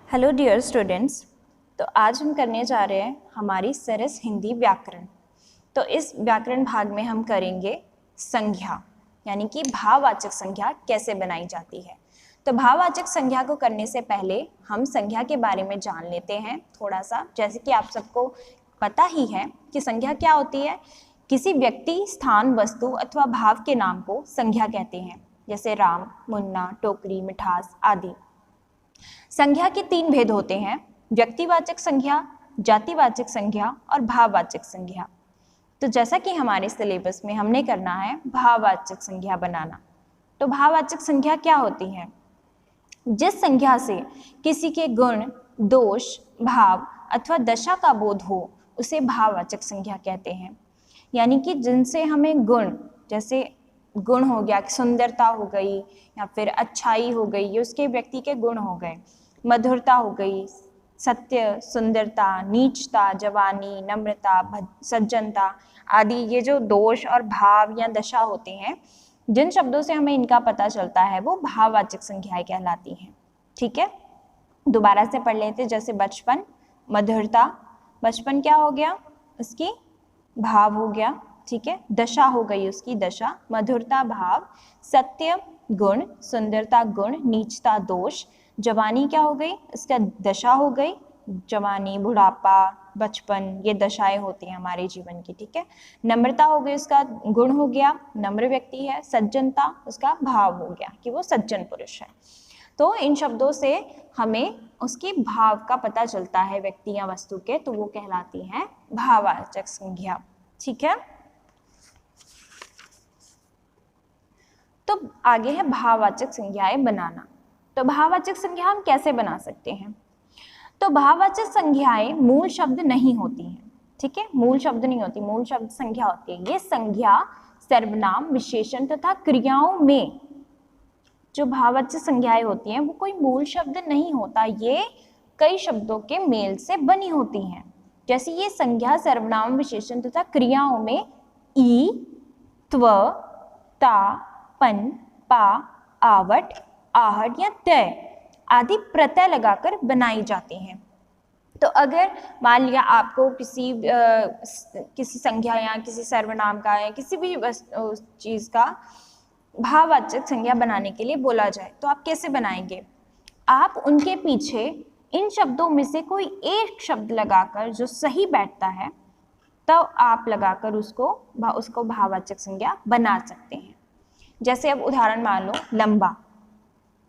Hello dear students. तो आज हम करने जा रहे हैं हमारी सरस हिंदी व्याकरण। तो इस व्याकरण भाग में हम करेंगे संज्ञा, यानी कि भाववाचक संज्ञा कैसे बनाई जाती है। तो भाववाचक संज्ञा को करने से पहले हम संज्ञा के बारे में जान लेते हैं थोड़ा सा। जैसे कि आप सबको पता ही है कि संज्ञा क्या होती है। किसी व्यक्ति, स्थान, वस्तु अथवा भाव के नाम को संज्ञा कहते हैं, जैसे राम, मुन्ना, टोकरी, मिठास आदि। संज्ञा के 3 भेद होते हैं: व्यक्तिवाचक संज्ञा, जातिवाचक संज्ञा और भाववाचक संज्ञा। तो जैसा कि हमारे सिलेबस में हमने करना है भाववाचक संज्ञा बनाना। तो भाववाचक संज्ञा क्या होती है? जिस संज्ञा से किसी के गुण, दोष, भाव अथवा दशा का बोध हो उसे भाववाचक संज्ञा कहते हैं। यानी कि जिनसे हमें गुण, जैसे गुण हो गया, सुंदरता हो गई या फिर अच्छाई हो गई, ये उसके व्यक्ति के गुण हो गए। मधुरता हो गई, सत्य, सुंदरता, नीचता, जवानी, नम्रता, सज्जनता आदि, ये जो दोष और भाव या दशा होते हैं, जिन शब्दों से हमें इनका पता चलता है वो भाववाचक संज्ञाएं कहलाती हैं। ठीक है, दोबारा से पढ़ लेते। जैसे बचपन, मधुरता, बचपन क्या हो गया? उसकी भाव हो गया। ठीक है, दशा हो गई उसकी दशा, मधुरता भाव, सत्य गुण, सुंदरता गुण, नीचता दोष, जवानी क्या हो गई? इसका दशा हो गई, जवानी, बुढ़ापा, बचपन, ये दशाएं होती हैं हमारे जीवन की। ठीक है, नम्रता हो गई, उसका गुण हो गया, नम्र व्यक्ति है। सज्जनता उसका भाव हो गया कि वो सज्जन पुरुष है। तो इन शब्दों से हमें उसके भाव का पता चलता है व्यक्ति या वस्तु के, तो वो कहलाती हैं भाववाचक संज्ञा। ठीक है, तो आगे है भाववाचक संज्ञाएं बनाना। तो भाववाचक संज्ञा हम कैसे बना सकते हैं? तो भाववाचक संज्ञाएं मूल शब्द नहीं होती हैं। ठीक है, मूल शब्द नहीं होती, मूल शब्द संज्ञा होती है। ये संज्ञा सर्वनाम, विशेषण तथा क्रियाओं में जो भाववाचक संज्ञाएं होती हैं वो कोई मूल शब्द नहीं होता, ये कई शब्दों के मेल से बनी होती हैं। जैसे ये संज्ञा सर्वनाम, विशेषण तथा क्रियाओं में ई, त्व, ता, पन, पा, आवट, आहट या तय आदि प्रत्यय लगाकर बनाई जाती हैं। तो अगर मान लिया आपको किसी संज्ञा या किसी सर्वनाम का या किसी भी चीज का भाववाचक संज्ञा बनाने के लिए बोला जाए, तो आप कैसे बनाएंगे? आप उनके पीछे इन शब्दों में से कोई एक शब्द लगाकर जो सही बैठता है, तो आप लगाकर उसको भाववाचक संज्ञा बना सकते हैं। जैसे अब उदाहरण मान लो, लंबा।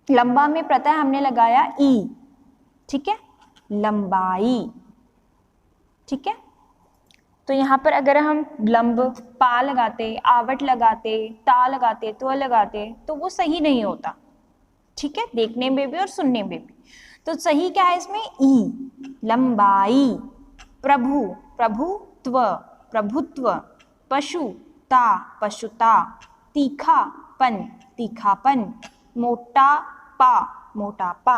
लंबा में प्रत्यय हमने लगाया ई। ठीक है, लंबाई। ठीक है, तो यहाँ पर अगर हम लंब पा लगाते, आवट लगाते, ता लगाते, त्व लगाते, तो वो सही नहीं होता। ठीक है, देखने में भी और सुनने में भी। तो सही क्या है इसमें? ई, लंबाई। प्रभु, प्रभुत्व, प्रभुत्व। पशु, ता, पशुता। तीखापन, तीखापन। मोटापा, मोटापा।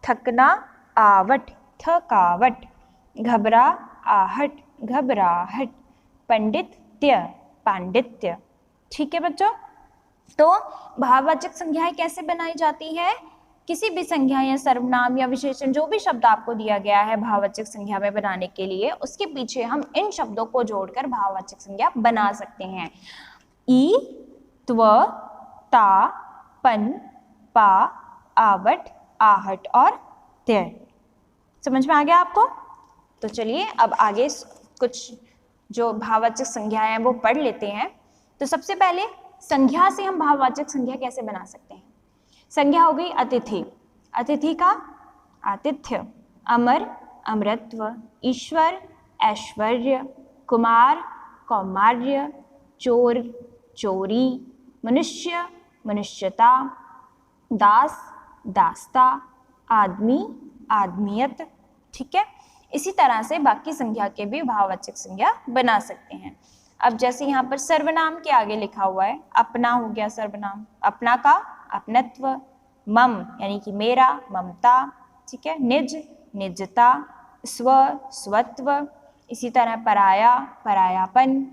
थकना, आवट, थकावट। घबरा, आहट, घबराहट। पंडित्य, पांडित्य। ठीक है बच्चों, तो भाववाचक संज्ञाएं कैसे बनाई जाती है? किसी भी संज्ञा या सर्वनाम या विशेषण, जो भी शब्द आपको दिया गया है भाववाचक संज्ञा में बनाने के लिए, उसके पीछे हम इन शब्दों को जोड़कर भाववाचक संज्ञा बना सकते हैं। ई, त्व, ता, पन, पा, आवट, आहट और त्य। समझ में आ गया आपको? तो चलिए अब आगे कुछ जो भाववाचक संज्ञाएं हैं वो पढ़ लेते हैं। तो सबसे पहले संज्ञा से हम भाववाचक संज्ञा कैसे बना सकते हैं? संज्ञा हो गई अतिथि। अतिथि का आतिथ्य। अमर, अमरत्व। ईश्वर, ऐश्वर्य। कुमार, कौमार्य। चोर, चोरी। मनुष्य, मनुष्यता। दास, दासता। आदमी, आदमियत। ठीक है, इसी तरह से बाकी संज्ञा के भी भाववाचक संज्ञा बना सकते हैं। अब जैसे यहाँ पर सर्वनाम के आगे लिखा हुआ है, अपना हो गया सर्वनाम। अपना का अपनत्व। मम यानी कि मेरा, ममता। ठीक है, निज, निजता। स्व, स्वत्व। इसी तरह पराया, परायापन।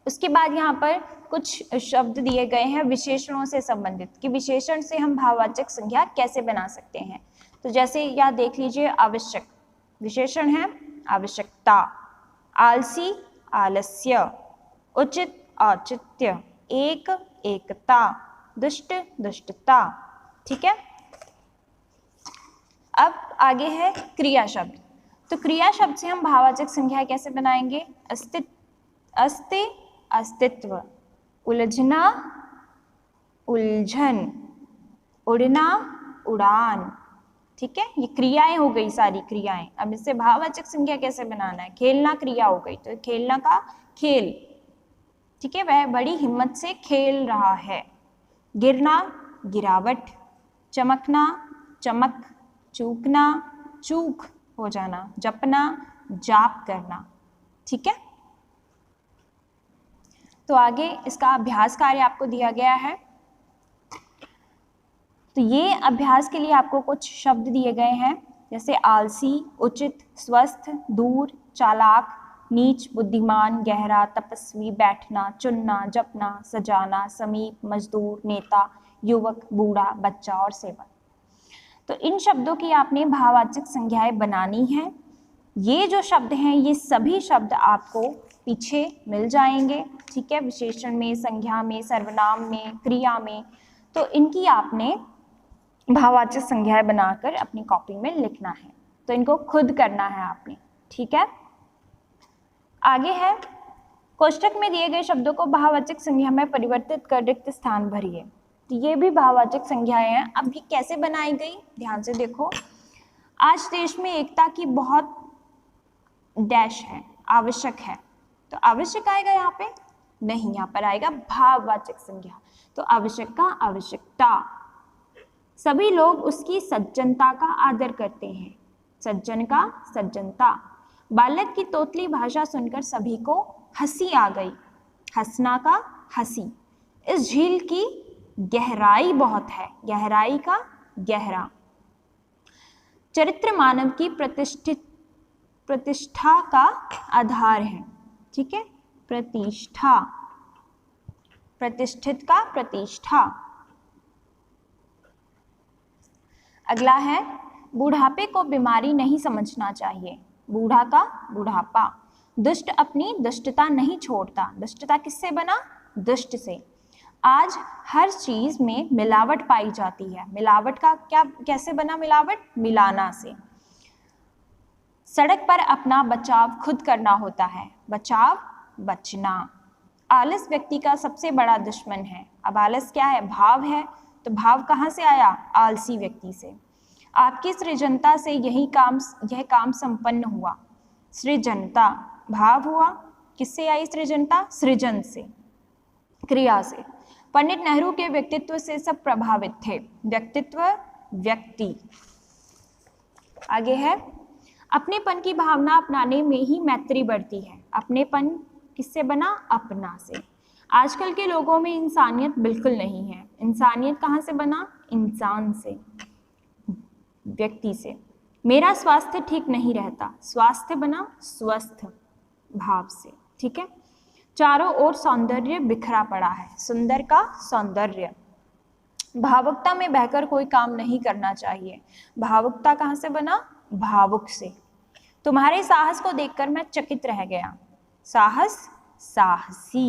उसके बाद यहाँ पर कुछ शब्द दिए गए हैं विशेषणों से संबंधित, कि विशेषण से हम भाववाचक संज्ञा कैसे बना सकते हैं। तो जैसे यहाँ देख लीजिए, आवश्यक विशेषण है आवश्यकता, आलसी आलस्य, उचित औचित्य, एक एकता, दुष्ट दुष्टता। ठीक है, अब आगे है क्रिया शब्द। तो क्रिया शब्द से हम भाववाचक संज्ञा कैसे बनाएंगे? अस्ति अस्तित्व, उलझना उलझन, उड़ना उड़ान। ठीक है, ये क्रियाएं हो गई, सारी क्रियाएं। अब इससे भाववाचक संज्ञा कैसे बनाना है? खेलना क्रिया हो गई, तो खेलना का खेल। ठीक है, वह बड़ी हिम्मत से खेल रहा है। गिरना गिरावट, चमकना चमक, चूकना चूक हो जाना, जपना जाप करना। ठीक है, तो आगे इसका अभ्यास कार्य आपको दिया गया है। तो ये अभ्यास के लिए आपको कुछ शब्द दिए गए हैं, जैसे आलसी, उचित, स्वस्थ, दूर, चालाक, नीच, बुद्धिमान, गहरा, तपस्वी, बैठना, चुनना, जपना, सजाना, समीप, मजदूर, नेता, युवक, बूढ़ा, बच्चा और सेवक। तो इन शब्दों की आपने भाववाचक संज्ञाएं बनानी है। ये जो शब्द हैं, ये सभी शब्द आपको पीछे मिल जाएंगे। ठीक है, विशेषण में, संज्ञा में, सर्वनाम में, क्रिया में। तो इनकी आपने भाववाचक संज्ञाएं बनाकर अपनी कॉपी में लिखना है। तो इनको खुद करना है आपने। ठीक है, आगे है, कोष्ठक में दिए गए शब्दों को भाववाचक संज्ञा में परिवर्तित कर रिक्त स्थान भरिए। तो ये भी भाववाचक संज्ञाएं हैं। अब ये कैसे बनाई गई, ध्यान से देखो। आज देश में एकता की बहुत डैश है, आवश्यक है। तो आवश्यक आएगा यहाँ पे? नहीं, यहाँ पर आएगा भाववाचक संज्ञा। तो आवश्यक का आवश्यकता। सभी लोग उसकी सज्जनता का आदर करते हैं, सज्जन का सज्जनता। बालक की तोतली भाषा सुनकर सभी को हंसी आ गई, हंसना का हंसी। इस झील की गहराई बहुत है, गहराई का गहरा। चरित्र मानव की प्रतिष्ठा का आधार है। ठीक है, प्रतिष्ठा, प्रतिष्ठित का प्रतिष्ठा। अगला है, बुढ़ापे को बीमारी नहीं समझना चाहिए, बूढ़ा का बुढ़ापा। दुष्ट अपनी दुष्टता नहीं छोड़ता, दुष्टता किससे बना? दुष्ट से। आज हर चीज में मिलावट पाई जाती है, मिलावट का क्या, कैसे बना मिलावट? मिलाना से। सड़क पर अपना बचाव खुद करना होता है, बचाव बचना। आलस व्यक्ति का सबसे बड़ा दुश्मन है। अब आलस क्या है? भाव है। तो भाव कहाँ से आया? आलसी व्यक्ति से। आपकी सृजनता से यह काम संपन्न हुआ। सृजनता भाव हुआ, किससे आई सृजनता? सृजन से, क्रिया से। पंडित नेहरू के व्यक्तित्व से सब प्रभावित थे, व्यक्तित्व व्यक्ति। आगे है, अपनेपन की भावना अपनाने में ही मैत्री बढ़ती है। अपनेपन किससे बना? अपना से। आजकल के लोगों में इंसानियत बिल्कुल नहीं है। इंसानियत कहाँ से बना? इंसान से, व्यक्ति से। मेरा स्वास्थ्य ठीक नहीं रहता, स्वास्थ्य बना स्वस्थ भाव से। ठीक है, चारों ओर सौंदर्य बिखरा पड़ा है, सुंदर का सौंदर्य। भावुकता में बहकर कोई काम नहीं करना चाहिए। भावुकता कहाँ से बना? भावुक से। तुम्हारे साहस को देखकर मैं चकित रह गया। साहस साहसी।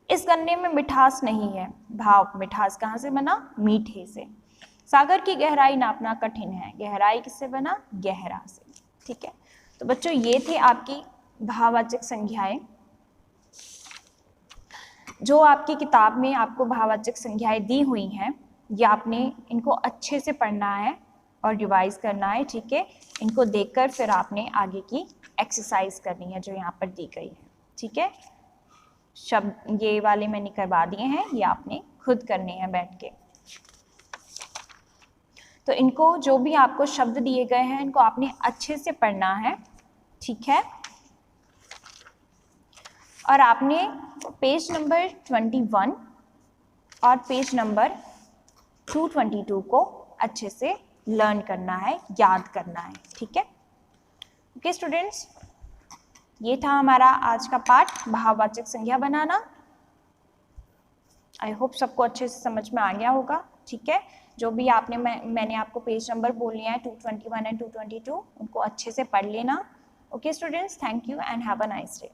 इस गन्ने में मिठास नहीं है, भाव मिठास कहाँ से बना? मीठे से। सागर की गहराई नापना कठिन है, गहराई किससे बना? गहरा से। ठीक है, तो बच्चों ये थे आपकी भाववाचक संज्ञाएं। जो आपकी किताब में आपको भाववाचक संज्ञाएं दी हुई हैं, ये आपने इनको अच्छे से पढ़ना है और रिवाइज करना है। ठीक है, इनको देखकर फिर आपने आगे की एक्सरसाइज करनी है जो यहाँ पर दी गई है। ठीक है, शब्द ये वाले मैंने करवा दिए हैं, ये आपने खुद करने हैं बैठ के। तो इनको जो भी आपको शब्द दिए गए हैं, इनको आपने अच्छे से पढ़ना है। ठीक है, और आपने पेज नंबर 21 और पेज नंबर 222 को अच्छे से लर्न करना है, याद करना है। ठीक है, ओके स्टूडेंट्स, ये था हमारा आज का पाठ, भाववाचक संज्ञा बनाना। आई होप सबको अच्छे से समझ में आ गया होगा। ठीक है, जो भी आपने मैंने आपको पेज नंबर बोल लिया है 221 एंड 222, उनको अच्छे से पढ़ लेना। Okay students, thank you and have a nice day.